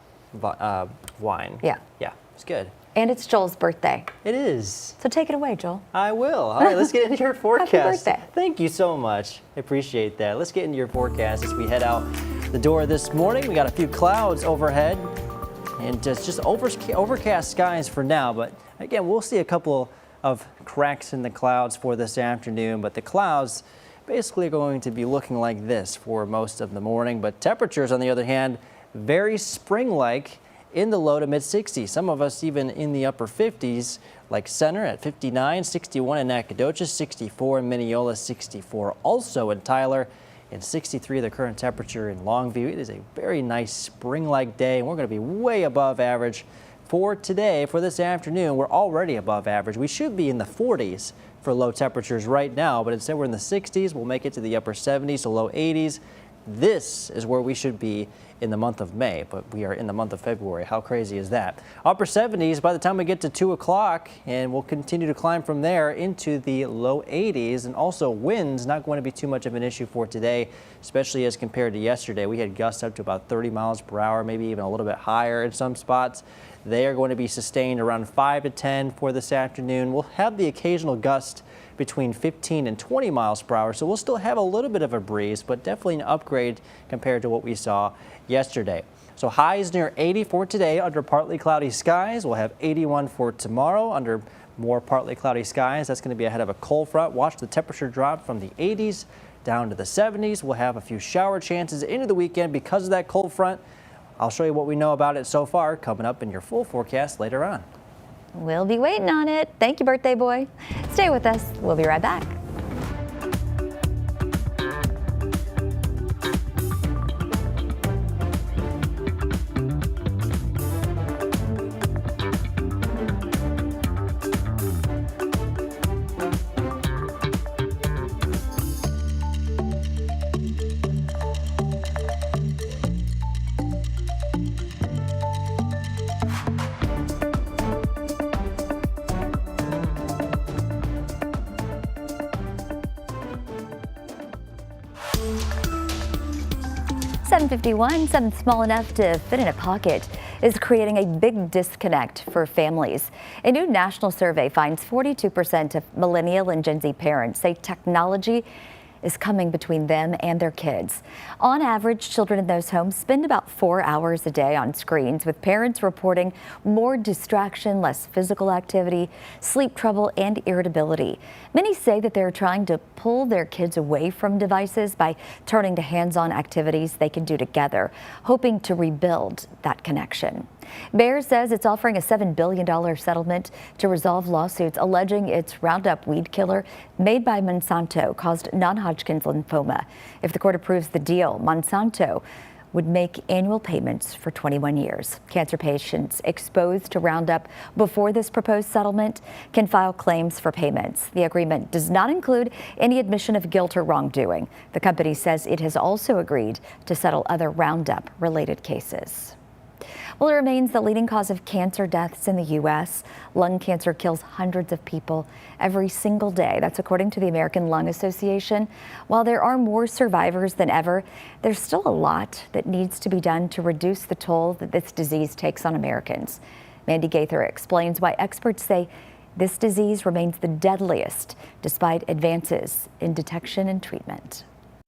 wine. Yeah. Yeah. It's good. And it's Joel's birthday. It is. So take it away, Joel. I will. All right, let's get into your forecast. Happy birthday. Thank you so much. I appreciate that. Let's get into your forecast as we head out the door this morning. We got a few clouds overhead and just overcast skies for now. But again, we'll see a couple of cracks in the clouds for this afternoon. But the clouds basically are going to be looking like this for most of the morning. But temperatures, on the other hand, very spring-like, in the low to mid 60s. Some of us even in the upper 50s, like Center at 59, 61 in Nacogdoches, 64 in Mineola, 64 also in Tyler, and 63 the current temperature in Longview. It is a very nice spring-like day, and we're going to be way above average for today. For this afternoon, we're already above average. We should be in the 40s for low temperatures right now, but instead we're in the 60s. We'll make it to the upper 70s to low 80s. This is where we should be in the month of May, but we are in the month of February. How crazy is that? Upper 70s by the time we get to 2 o'clock, and we'll continue to climb from there into the low 80s. And also winds not going to be too much of an issue for today, especially as compared to yesterday. We had gusts up to about 30 miles per hour, maybe even a little bit higher in some spots. They are going to be sustained around 5 to 10 for this afternoon. We'll have the occasional gust between 15 and 20 miles per hour. So we'll still have a little bit of a breeze, but definitely an upgrade compared to what we saw yesterday. So highs near 80 for today under partly cloudy skies. We'll have 81 for tomorrow under more partly cloudy skies. That's going to be ahead of a cold front. Watch the temperature drop from the 80s down to the 70s. We'll have a few shower chances into the weekend because of that cold front. I'll show you what we know about it so far coming up in your full forecast later on. We'll be waiting on it. Thank you, birthday boy. Stay with us. We'll be right back. $7.51, something small enough to fit in a pocket, is creating a big disconnect for families. A new national survey finds 42% of millennial and Gen Z parents say technology is coming between them and their kids. On average, children in those homes spend about 4 hours a day on screens, with parents reporting more distraction, less physical activity, sleep trouble, and irritability. Many say that they're trying to pull their kids away from devices by turning to hands-on activities they can do together, hoping to rebuild that connection. Bayer says it's offering a $7 billion settlement to resolve lawsuits alleging its Roundup weed killer made by Monsanto caused non-Hodgkin's lymphoma. If the court approves the deal, Monsanto would make annual payments for 21 years. Cancer patients exposed to Roundup before this proposed settlement can file claims for payments. The agreement does not include any admission of guilt or wrongdoing. The company says it has also agreed to settle other Roundup-related cases. Well, it remains the leading cause of cancer deaths in the U.S. Lung cancer kills hundreds of people every single day. That's according to the American Lung Association. While there are more survivors than ever, there's still a lot that needs to be done to reduce the toll that this disease takes on Americans. Mandy Gaither explains why experts say this disease remains the deadliest despite advances in detection and treatment.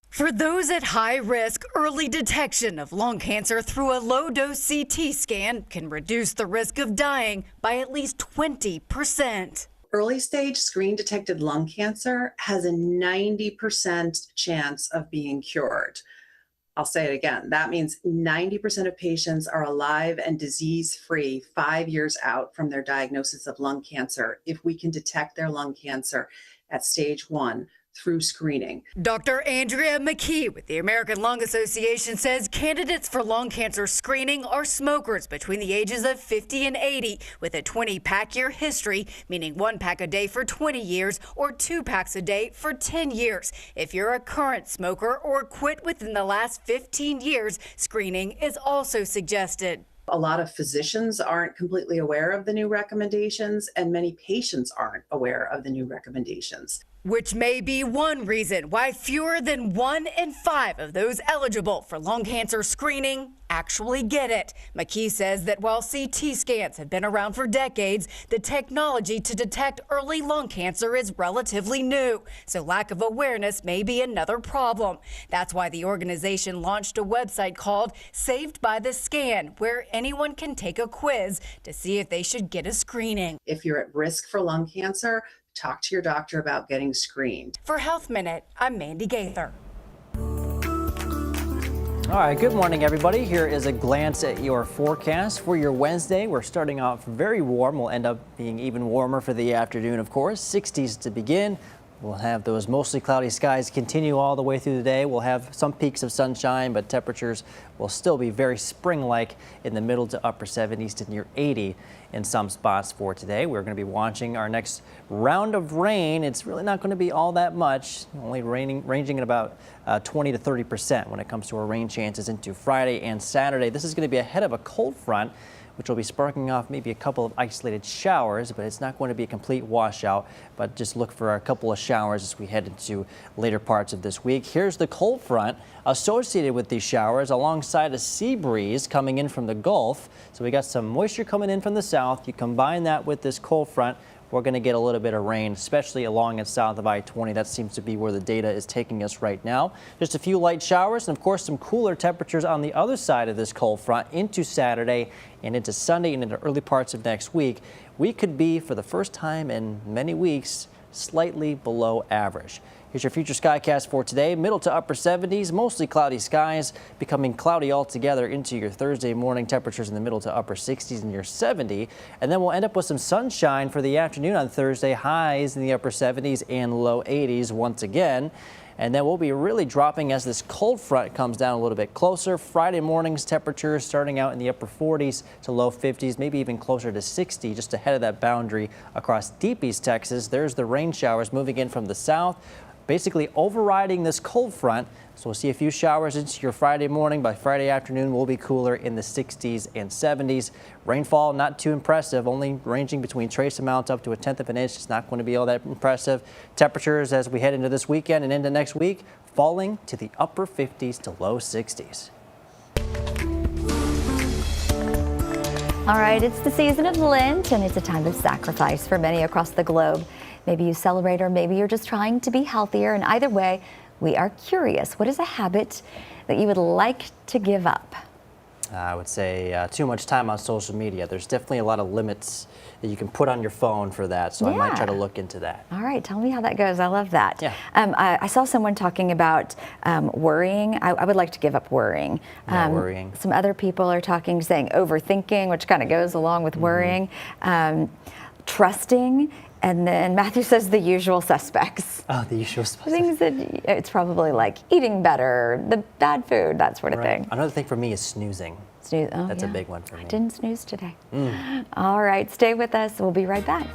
For those at high risk, early detection of lung cancer through a low-dose CT scan can reduce the risk of dying by at least 20%. Early stage screen detected lung cancer has a 90% chance of being cured. I'll say it again. That means 90% of patients are alive and disease-free 5 years out from their diagnosis of lung cancer if we can detect their lung cancer at stage 1 through screening. Dr. Andrea McKee with the American Lung Association says candidates for lung cancer screening are smokers between the ages of 50 and 80 with a 20-pack year history, meaning 1 pack a day for 20 years or 2 packs a day for 10 years. If you're a current smoker or quit within the last 15 years, screening is also suggested. A lot of physicians aren't completely aware of the new recommendations, and many patients aren't aware of the new recommendations. Which may be one reason why fewer than 1 in 5 of those eligible for lung cancer screening actually get it. McKee says that while CT scans have been around for decades, the technology to detect early lung cancer is relatively new, so lack of awareness may be another problem. That's why the organization launched a website called Saved by the Scan, where anyone can take a quiz to see if they should get a screening. If you're at risk for lung cancer, talk to your doctor about getting screened. For Health Minute, I'm Mandy Gaither. All right, good morning, everybody. Here is a glance at your forecast for your Wednesday. We're starting off very warm. We'll end up being even warmer for the afternoon, of course. 60s to begin. We'll have those mostly cloudy skies continue all the way through the day. We'll have some peaks of sunshine, but temperatures will still be very spring-like in the middle to upper 70s to near 80 in some spots for today. We're going to be watching our next round of rain. It's really not going to be all that much, only ranging at about 20 to 30% when it comes to our rain chances into Friday and Saturday. This is going to be ahead of a cold front, which will be sparking off maybe a couple of isolated showers, but it's not going to be a complete washout. But just look for a couple of showers as we head into later parts of this week. Here's the cold front associated with these showers alongside a sea breeze coming in from the Gulf. So we got some moisture coming in from the south. You combine that with this cold front, we're going to get a little bit of rain, especially along and south of I-20. That seems to be where the data is taking us right now. Just a few light showers and, of course, some cooler temperatures on the other side of this cold front into Saturday and into Sunday and into early parts of next week. We could be, for the first time in many weeks, slightly below average. Here's your future skycast for today. Middle to upper 70s, mostly cloudy skies, becoming cloudy altogether into your Thursday morning. Temperatures in the middle to upper 60s and near 70. And then we'll end up with some sunshine for the afternoon on Thursday. Highs in the upper 70s and low 80s once again. And then we'll be really dropping as this cold front comes down a little bit closer. Friday morning's temperatures starting out in the upper 40s to low 50s, maybe even closer to 60, just ahead of that boundary across deep East Texas. There's the rain showers moving in from the south, basically overriding this cold front. So we'll see a few showers into your Friday morning. By Friday afternoon, we'll be cooler in the 60s and 70s. Rainfall, not too impressive, only ranging between trace amounts up to 1/10 of an inch. It's not going to be all that impressive. Temperatures as we head into this weekend and into next week, falling to the upper 50s to low 60s. All right, it's the season of Lent, and it's a time of sacrifice for many across the globe. Maybe you celebrate, or maybe you're just trying to be healthier. And either way, we are curious. What is a habit that you would like to give up? I would say too much time on social media. There's definitely a lot of limits that you can put on your phone for that. So I might try to look into that. All right, tell me how that goes. I love that. Yeah. I saw someone talking about worrying. I would like to give up worrying. Worrying. Some other people are saying overthinking, which kind of goes along with worrying. Trusting. And then Matthew says the usual suspects. Oh, the usual suspects. Things that it's probably like eating better, the bad food, that sort of thing. Another thing for me is snoozing. That's a big one for me. I didn't snooze today. All right, stay with us. We'll be right back.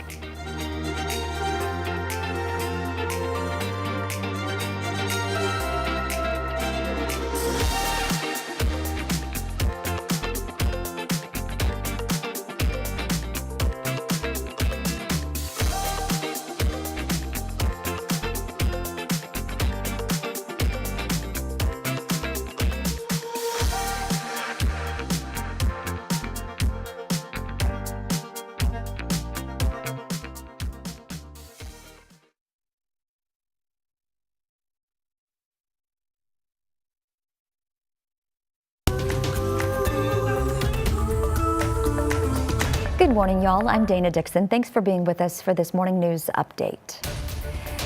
Good morning, y'all. I'm Dana Dixon. Thanks for being with us for this morning news update.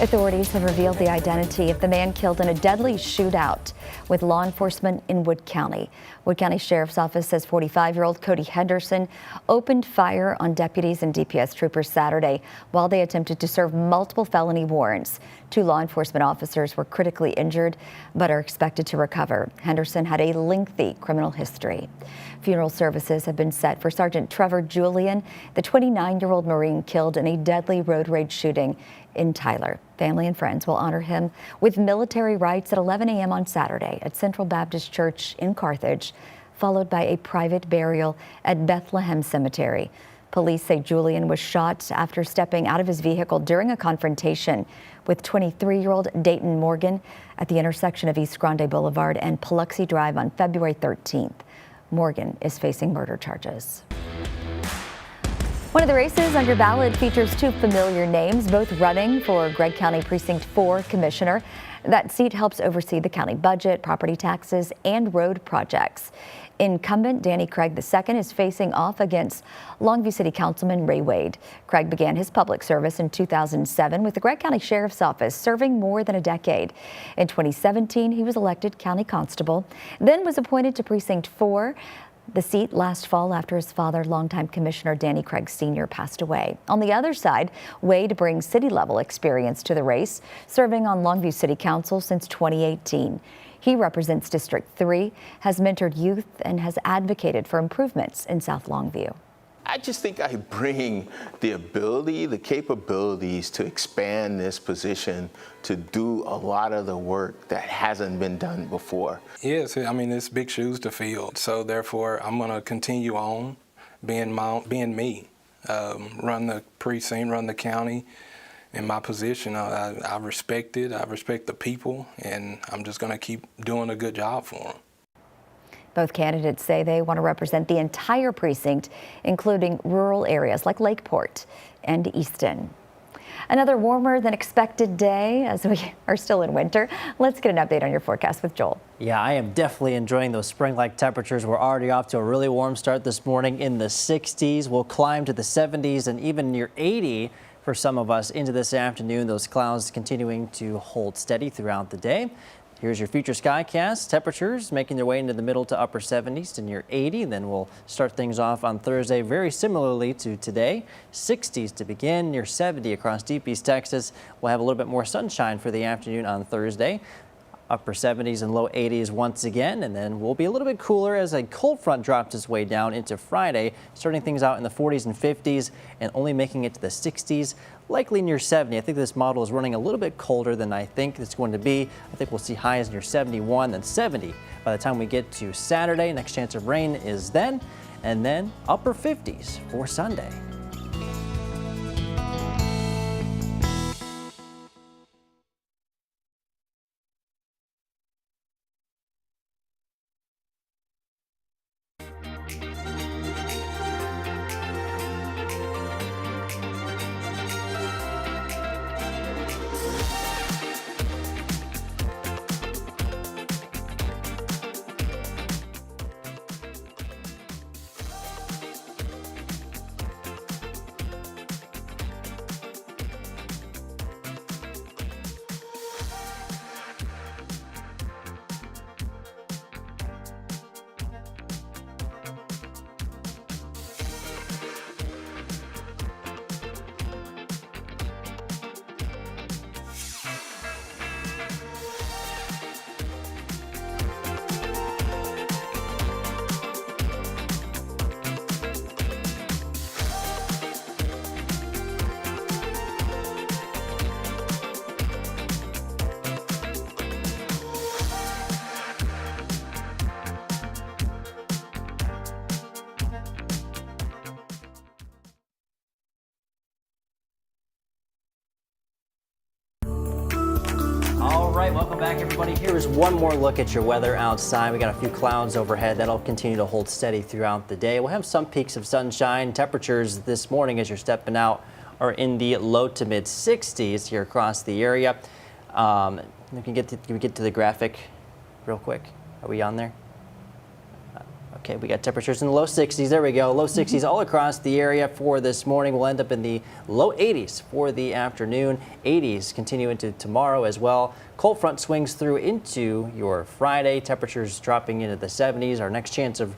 Authorities have revealed the identity of the man killed in a deadly shootout with law enforcement in Wood County. Wood County Sheriff's Office says 45-year-old Cody Henderson opened fire on deputies and DPS troopers Saturday while they attempted to serve multiple felony warrants. 2 law enforcement officers were critically injured but are expected to recover. Henderson had a lengthy criminal history. Funeral services have been set for Sergeant Trevor Julian, the 29-year-old Marine killed in a deadly road rage shooting in Tyler. Family and friends will honor him with military rites at 11 a.m. on Saturday at Central Baptist Church in Carthage, followed by a private burial at Bethlehem Cemetery. Police say Julian was shot after stepping out of his vehicle during a confrontation with 23-year-old Dayton Morgan at the intersection of East Grande Boulevard and Paluxy Drive on February 13th. Morgan is facing murder charges. One of the races on your ballot features 2 familiar names, both running for Gregg County Precinct 4 Commissioner. That seat helps oversee the county budget, property taxes, and road projects. Incumbent Danny Craig II is facing off against Longview City Councilman Ray Wade. Craig began his public service in 2007 with the Gregg County Sheriff's Office, serving more than a decade. In 2017, he was elected county constable, then was appointed to Precinct 4. The seat last fall after his father, longtime Commissioner Danny Craig Sr., passed away. On the other side, Wade brings city-level experience to the race, serving on Longview City Council since 2018. He represents District 3, has mentored youth, and has advocated for improvements in South Longview. I just think I bring the ability, the capabilities to expand this position to do a lot of the work that hasn't been done before. Yes, I mean, it's big shoes to fill. So therefore, I'm going to continue on being me, run the precinct, run the county. In my position, I respect it. I respect the people, and I'm just going to keep doing a good job for them. Both candidates say they want to represent the entire precinct, including rural areas like Lakeport and Easton. Another warmer than expected day as we are still in winter. Let's get an update on your forecast with Joel. Yeah, I am definitely enjoying those spring-like temperatures. We're already off to a really warm start this morning in the 60s. We'll climb to the 70s and even near 80 for some of us into this afternoon. Those clouds continuing to hold steady throughout the day. Here's your future skycast. Temperatures making their way into the middle to upper 70s to near 80. Then we'll start things off on Thursday very similarly to today. 60s to begin, near 70 across Deep East Texas. We'll have a little bit more sunshine for the afternoon on Thursday. Upper 70s and low 80s once again, and then we'll be a little bit cooler as a cold front drops its way down into Friday, starting things out in the 40s and 50s and only making it to the 60s, likely near 70. I think this model is running a little bit colder than I think it's going to be. I think we'll see highs near 71 and 70 by the time we get to Saturday. Next chance of rain is then, and then upper 50s for Sunday. All right, welcome back, everybody. Here is one more look at your weather outside. We got a few clouds overhead that'll continue to hold steady throughout the day. We'll have some peaks of sunshine. Temperatures this morning as you're stepping out are in the low to mid 60s here across the area. Can we get to the graphic real quick? Are we on there? Okay, we got temperatures in the low 60s. There we go. Low 60s all across the area for this morning. We'll end up in the low 80s for the afternoon. 80s continue into tomorrow as well. Cold front swings through into your Friday. Temperatures dropping into the 70s. Our next chance of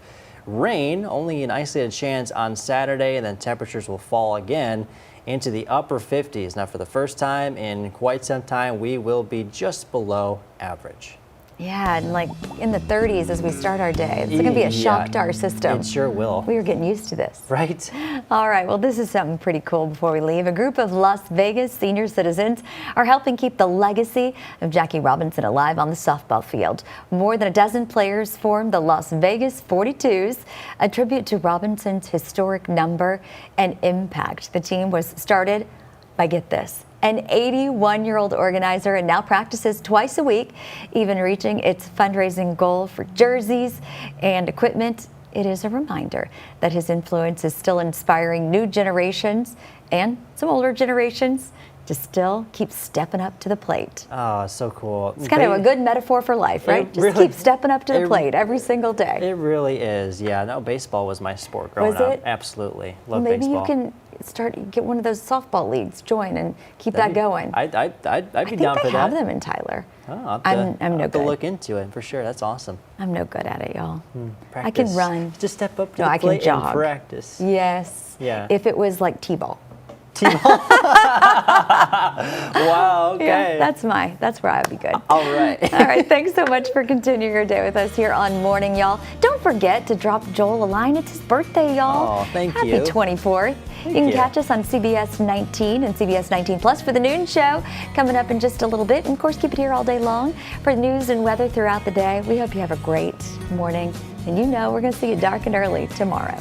rain, only an isolated chance on Saturday, and then temperatures will fall again into the upper 50s. Now, for the first time in quite some time, we will be just below average. Yeah, and like in the 30s as we start our day. It's going to be a shock to our system. It sure will. We are getting used to this. Right. All right, well, this is something pretty cool before we leave. A group of Las Vegas senior citizens are helping keep the legacy of Jackie Robinson alive on the softball field. More than a dozen players formed the Las Vegas 42s, a tribute to Robinson's historic number and impact. The team was started by, get this, an 81-year-old organizer, and now practices twice a week, even reaching its fundraising goal for jerseys and equipment. It is a reminder that his influence is still inspiring new generations and some older generations to still keep stepping up to the plate. Oh, so cool. It's kind of a good metaphor for life, right? Just really, keep stepping up to the plate every single day. It really is. Yeah, no, baseball was my sport growing Was up. it? Absolutely. Love Maybe baseball. you can get one of those softball leagues, join, and keep that going. I'd be down for that. I think they have them in Tyler. Oh, I'm no I'll have to good. look into it for sure. That's awesome. I'm no good at it, y'all. I Practice. can run. Just step up to No, the I can plate and jog. practice. Yes. Yeah. If it was like T-ball. Wow, okay. Yeah, that's where I would be good. All right. All right, thanks so much for continuing your day with us here on Morning, y'all. Don't forget to drop Joel a line. It's his birthday, y'all. Oh, thank Happy you. 24th. You can catch us on CBS19 and CBS19 Plus for the noon show coming up in just a little bit. And of course, keep it here all day long for news and weather throughout the day. We hope you have a great morning. And you know we're going to see you dark and early tomorrow.